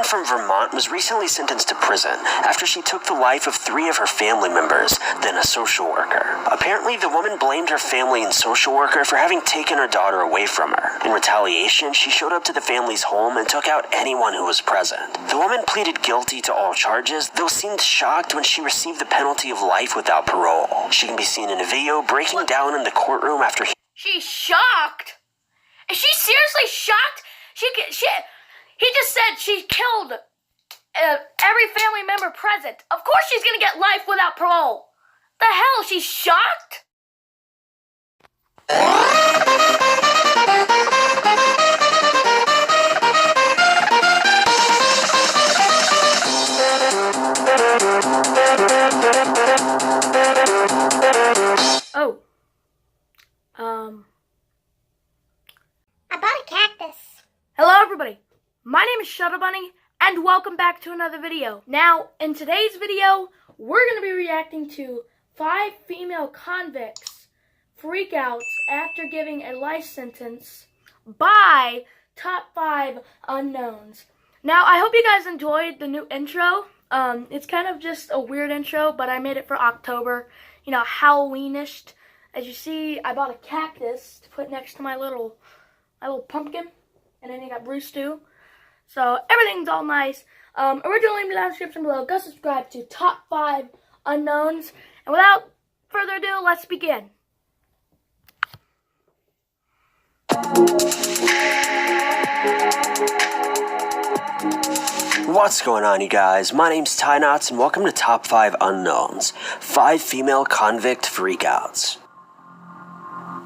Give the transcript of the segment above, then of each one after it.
from Vermont was recently sentenced to prison after she took the life of 3 of her family members, then a social worker. Apparently, the woman blamed her family and social worker for having taken her daughter away from her. In retaliation, she showed up to the family's home and took out anyone who was present. The woman pleaded guilty to all charges, though seemed shocked when she received the penalty of life without parole. She can be seen in a video breaking down in the courtroom after She's shocked? Is she seriously shocked? He just said she killed every family member present. Of course she's gonna get life without parole. The hell, she's shocked? Oh. I bought a cactus. Hello everybody, my name is Shuttle Bunny, and welcome back to another video. Now, in today's video, we're going to be reacting to 5 female convicts freakouts after giving a life sentence by top 5 unknowns. Now, I hope you guys enjoyed the new intro. It's kind of just a weird intro, but I made it for October, you know, Halloweenish. As you see, I bought a cactus to put next to my little pumpkin. And then you got Bruce too. So everything's all nice. Original link in the description below. Go subscribe to Top 5 Unknowns. And without further ado, let's begin. What's going on, you guys? My name's Ty Knots, and welcome to Top 5 Unknowns. 5 female convict freakouts.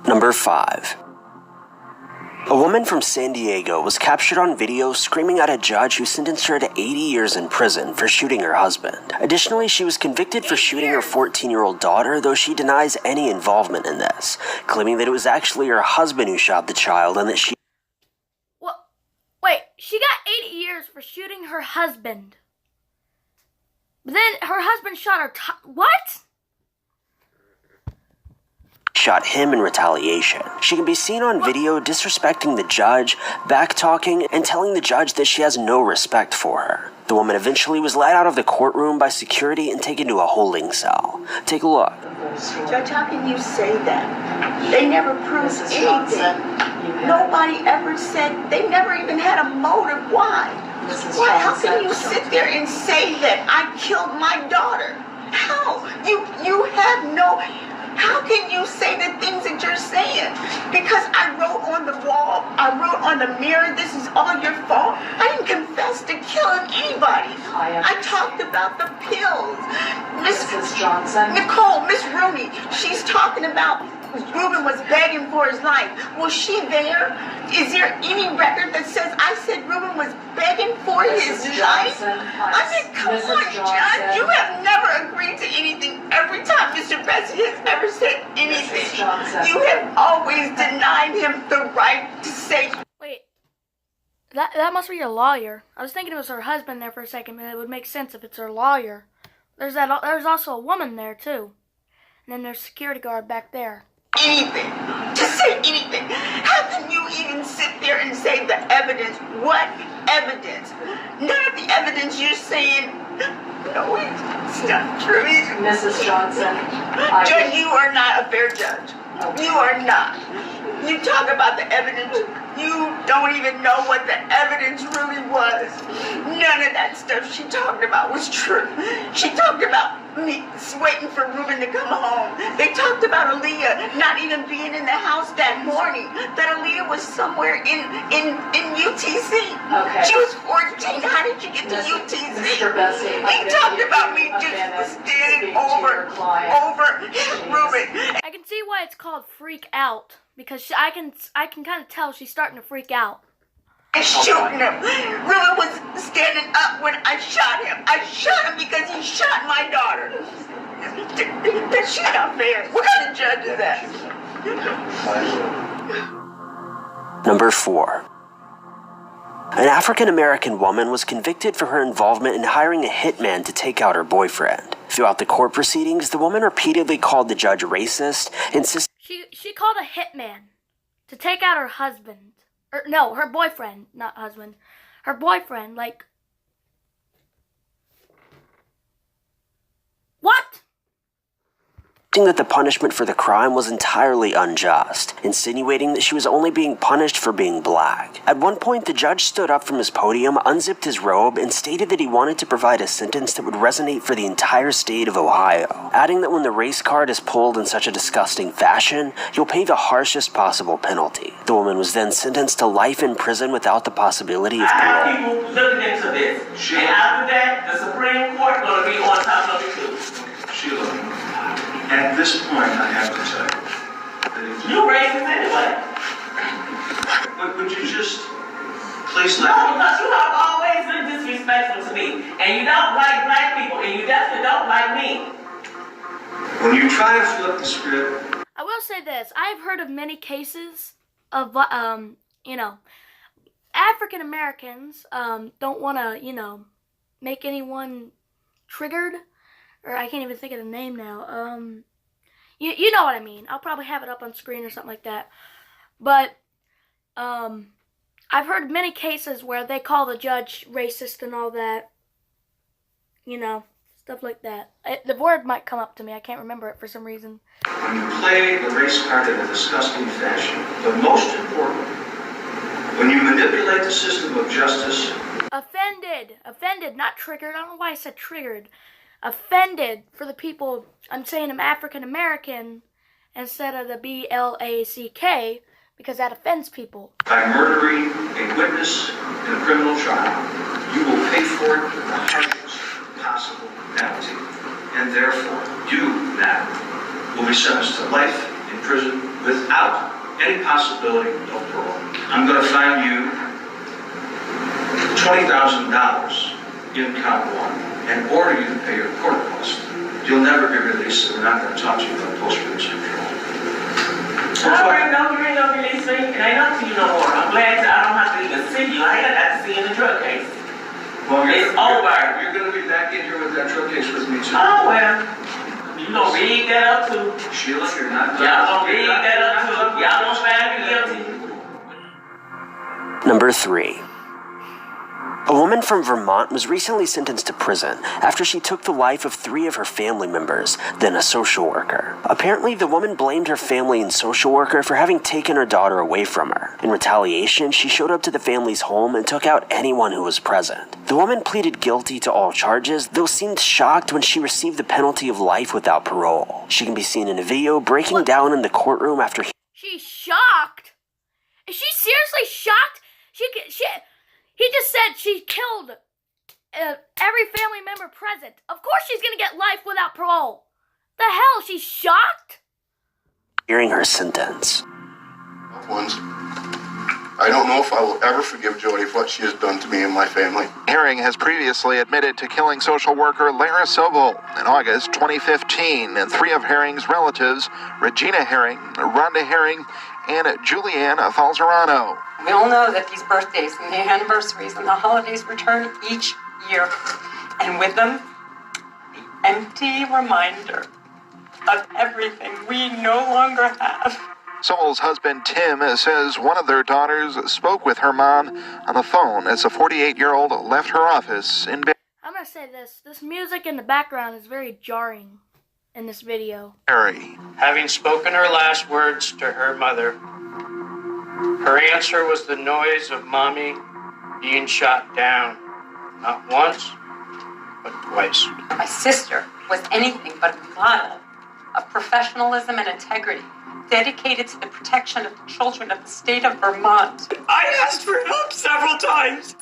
Number 5. A woman from San Diego was captured on video screaming at a judge who sentenced her to 80 years in prison for shooting her husband. Additionally, she was convicted for shooting her 14-year-old daughter, though she denies any involvement in this, claiming that it was actually her husband who shot the child and that she... Well, wait, she got 80 years for shooting her husband. But then her husband shot her what? Shot him in retaliation. She can be seen on video disrespecting the judge, back-talking, and telling the judge that she has no respect for her. The woman eventually was led out of the courtroom by security and taken to a holding cell. Take a look. Judge, how can you say that? They never proved anything. Nobody ever said, they never even had a motive. Why? Why? How can you sit there and say that I killed my daughter? How? You have no... How can you say the things that you're saying? Because I wrote on the wall, I wrote on the mirror, this is all your fault. I didn't confess to killing anybody. I talked about the pills. Mrs. Johnson. Nicole, Miss Rooney, she's talking about Ruben was begging for his life. Was she there? Is there any record that says I said Ruben was begging for his life? I mean, come on, Judge. You have never agreed to anything. Every time Mr. Bessie has ever said anything, you have always denied him the right to say. Wait, that must be your lawyer. I was thinking it was her husband there for a second, but it would make sense if it's her lawyer. There's also a woman there too, and then there's a security guard back there. Anything. Just say anything. How can you even sit there and say the evidence? What evidence? None of the evidence you're saying. No, it's not true. Mrs. Johnson. Judge, you are not a fair judge. You are not. You talk about the evidence. You don't even know what the evidence really was. None of that stuff she talked about was true. She talked about me waiting for Ruben to come home. They talked about Aaliyah not even being in the house that morning. That Aaliyah was somewhere in UTC. Okay. She was 14. How did you get to UTC? Mr. Bessie, he talked about me just standing over Ruben. I can see why it's called freak out, because I can kind of tell she's starting to freak out. And shooting him. Ruben was standing up when I shot him. I shot him because he shot my daughter. That's not fair. What kind of judge is that? Number 4. An African-American woman was convicted for her involvement in hiring a hitman to take out her boyfriend. Throughout the court proceedings, the woman repeatedly called the judge racist, insisting She called a hitman to take out her husband. No, her boyfriend, not husband. Her boyfriend, like, What? That the punishment for the crime was entirely unjust, insinuating that she was only being punished for being black. At one point, the judge stood up from his podium, unzipped his robe, and stated that he wanted to provide a sentence that would resonate for the entire state of Ohio, adding that when the race card is pulled in such a disgusting fashion, you'll pay the harshest possible penalty. The woman was then sentenced to life in prison without the possibility of parole. I have people looking into this, and after that, the Supreme Court going to be on top of it too. Sheila, at this point, I have to tell you. You racist anyway. Would you just please No, let me? because you have always been disrespectful to me, and you don't like black people, and you definitely don't like me. When you try to flip the script. I will say this. I've heard of many cases of, African Americans don't want to, make anyone triggered. Or I can't even think of the name now. You know what I mean. I'll probably have it up on screen or something like that. But I've heard many cases where they call the judge racist and all that. Stuff like that. The word might come up to me. I can't remember it for some reason. When you play the race card in a disgusting fashion, but most important, when you manipulate the system of justice. Offended, not triggered. I don't know why I said triggered. Offended for the people. I'm saying I'm African American instead of the BLACK because that offends people. By murdering a witness in a criminal trial, you will pay for it with the harshest possible penalty. And therefore, you now will be sentenced to life in prison without any possibility of parole. I'm going to fine you $20,000 in count one and order you to pay your court costs. You'll never be released, and we're not going to talk to you about post-release control. I already know you ain't gonna release me, and I ain't up to you no more. I'm glad that I don't have to even see you. I ain't got to see you in the drug case. Well, It's over. You're going to be back in here with that drug case with me, too. Oh, well. You gonna read that up too. Sheila, you're not. Y'all gonna read that up too. Y'all gonna find me guilty. Number 3. A woman from Vermont was recently sentenced to prison after she took the life of 3 of her family members, then a social worker. Apparently, the woman blamed her family and social worker for having taken her daughter away from her. In retaliation, she showed up to the family's home and took out anyone who was present. The woman pleaded guilty to all charges, though seemed shocked when she received the penalty of life without parole. She can be seen in a video breaking down in the courtroom after She's shocked? Is she seriously shocked? He just said she killed every family member present. Of course she's gonna get life without parole. The hell, she's shocked? hearing her sentence. Ones. I don't know if I will ever forgive Jody for what she has done to me and my family. Herring has previously admitted to killing social worker Lara Sobel in August 2015, and 3 of Herring's relatives, Regina Herring, Rhonda Herring, and Julianne Falzerano. We all know that these birthdays and the anniversaries and the holidays return each year, and with them, the empty reminder of everything we no longer have. Sobel's husband, Tim, says one of their daughters spoke with her mom on the phone as the 48-year-old left her office in I'm gonna say this music in the background is very jarring in this video. Barry. Having spoken her last words to her mother, her answer was the noise of mommy being shot down, not once, but twice. My sister was anything but a model of professionalism and integrity, dedicated to the protection of the children of the state of Vermont. I asked for help several times,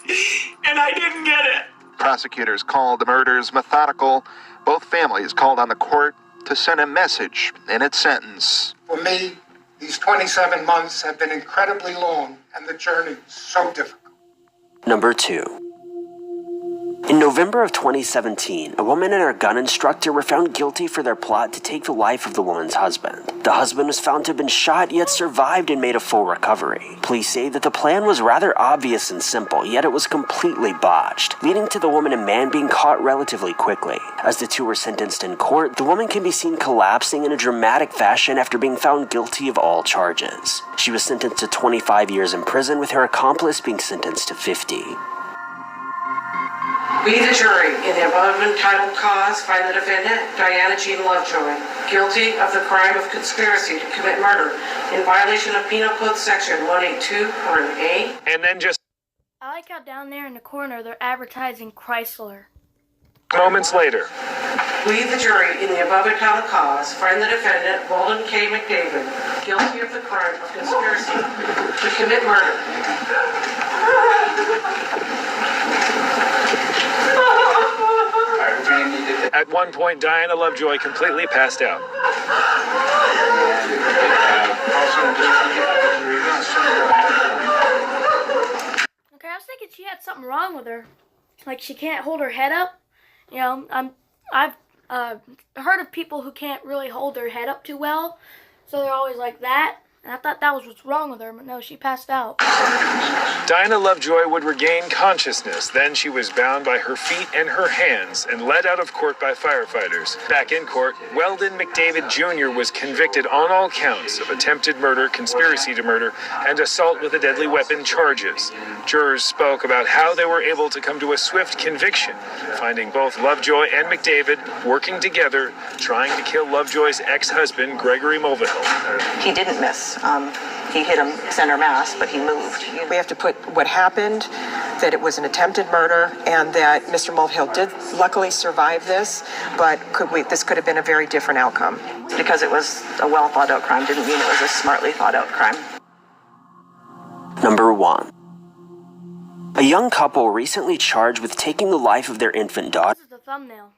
and I didn't get it. Prosecutors called the murders methodical. Both families called on the court to send a message in its sentence. For me, these 27 months have been incredibly long, and the journey so difficult. Number 2. In November of 2017, a woman and her gun instructor were found guilty for their plot to take the life of the woman's husband. The husband was found to have been shot, yet survived and made a full recovery. Police say that the plan was rather obvious and simple, yet it was completely botched, leading to the woman and man being caught relatively quickly. As the 2 were sentenced in court, the woman can be seen collapsing in a dramatic fashion after being found guilty of all charges. She was sentenced to 25 years in prison, with her accomplice being sentenced to 50. We, the jury, in the above entitled cause, find the defendant, Diana Jean Lovejoy, guilty of the crime of conspiracy to commit murder in violation of Penal Code Section 182, Part A. And then just I like how down there in the corner they're advertising Chrysler. moments later. We, the jury, in the above entitled cause, find the defendant, Walden K. McDavid, guilty of the crime of conspiracy to commit murder. At one point, Diana Lovejoy completely passed out. Okay, I was thinking she had something wrong with her. Like she can't hold her head up. You know, I've heard of people who can't really hold their head up too well, so they're always like that. And I thought that was what's wrong with her, but no, she passed out. Diana Lovejoy would regain consciousness. Then she was bound by her feet and her hands and led out of court by firefighters. Back in court, Weldon McDavid Jr. was convicted on all counts of attempted murder, conspiracy to murder, and assault with a deadly weapon charges. Jurors spoke about how they were able to come to a swift conviction, finding both Lovejoy and McDavid working together, trying to kill Lovejoy's ex-husband, Gregory Mulvihill. He didn't miss. He hit him center mass, but he moved. We have to put what happened, that it was an attempted murder, and that Mr. Mulvihill did luckily survive this, but this could have been a very different outcome. Because it was a well thought out crime didn't mean it was a smartly thought out crime. Number 1. A young couple recently charged with taking the life of their infant daughter This is the thumbnail.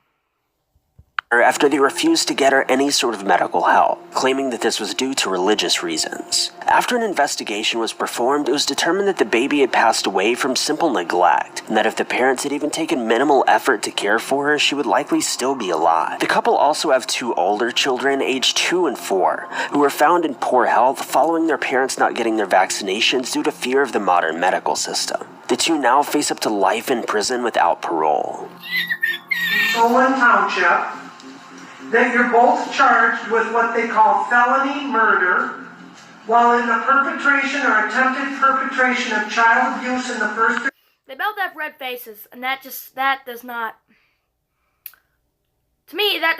after they refused to get her any sort of medical help, claiming that this was due to religious reasons. After an investigation was performed, it was determined that the baby had passed away from simple neglect, and that if the parents had even taken minimal effort to care for her, she would likely still be alive. The couple also have 2 older children, aged 2 and 4, who were found in poor health following their parents not getting their vaccinations due to fear of the modern medical system. The 2 now face up to life in prison without parole. Solon Township, that you're both charged with what they call felony murder while in the perpetration or attempted perpetration of child abuse in the first degree. They both have red faces, and that does not. To me, that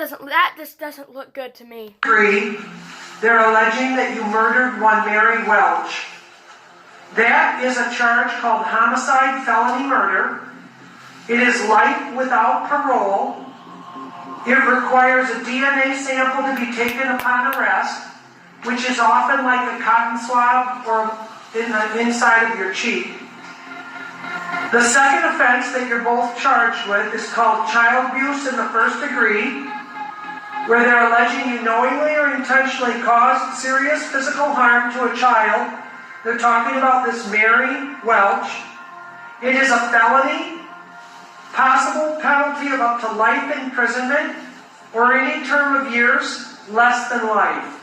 just doesn't look good to me. They're alleging that you murdered one Mary Welch. That is a charge called homicide felony murder. It is life without parole. It requires a DNA sample to be taken upon arrest, which is often like a cotton swab or in the inside of your cheek. The second offense that you're both charged with is called child abuse in the first degree, where they're alleging you knowingly or intentionally caused serious physical harm to a child. They're talking about this Mary Welch. It is a felony. Possible penalty of up to life imprisonment or any term of years less than life.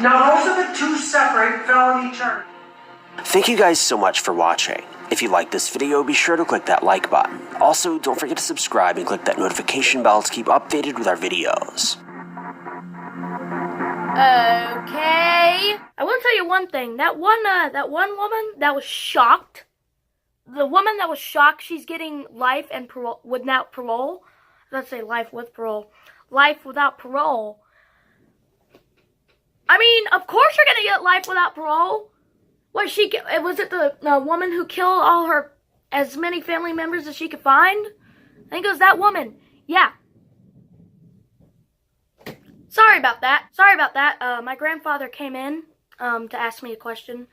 Now those are the 2 separate felony charges. Thank you guys so much for watching. If you like this video, be sure to click that like button. Also, don't forget to subscribe and click that notification bell to keep updated with our videos. Okay. I want to tell you one thing. That one woman that was shocked. The woman that was shocked she's getting life and parole without parole. Let's say life with parole. Life without parole. I mean, of course you're gonna get life without parole. Was it the woman who killed all her as many family members as she could find? I think it was that woman. Yeah. Sorry about that. My grandfather came in to ask me a question.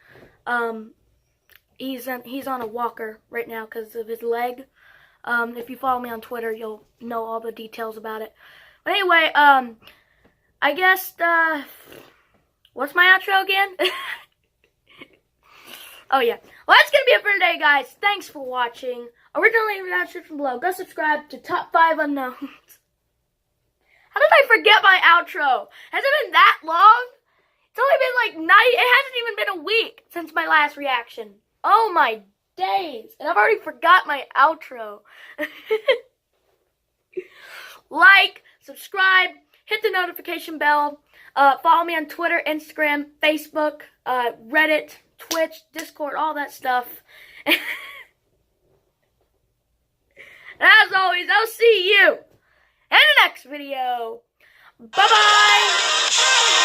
He's on a walker right now because of his leg. If you follow me on Twitter, you'll know all the details about it. But anyway, I guess, what's my outro again? Oh yeah. Well, that's gonna be it for today, guys. Thanks for watching. Originally in the description below. Go subscribe to Top 5 Unknowns. How did I forget my outro? Has it been that long? It's only been like it hasn't even been a week since my last reaction. Oh my days. And I've already forgot my outro. Like, subscribe, hit the notification bell, follow me on Twitter, Instagram, Facebook, Reddit, Twitch, Discord, all that stuff. Bye-bye!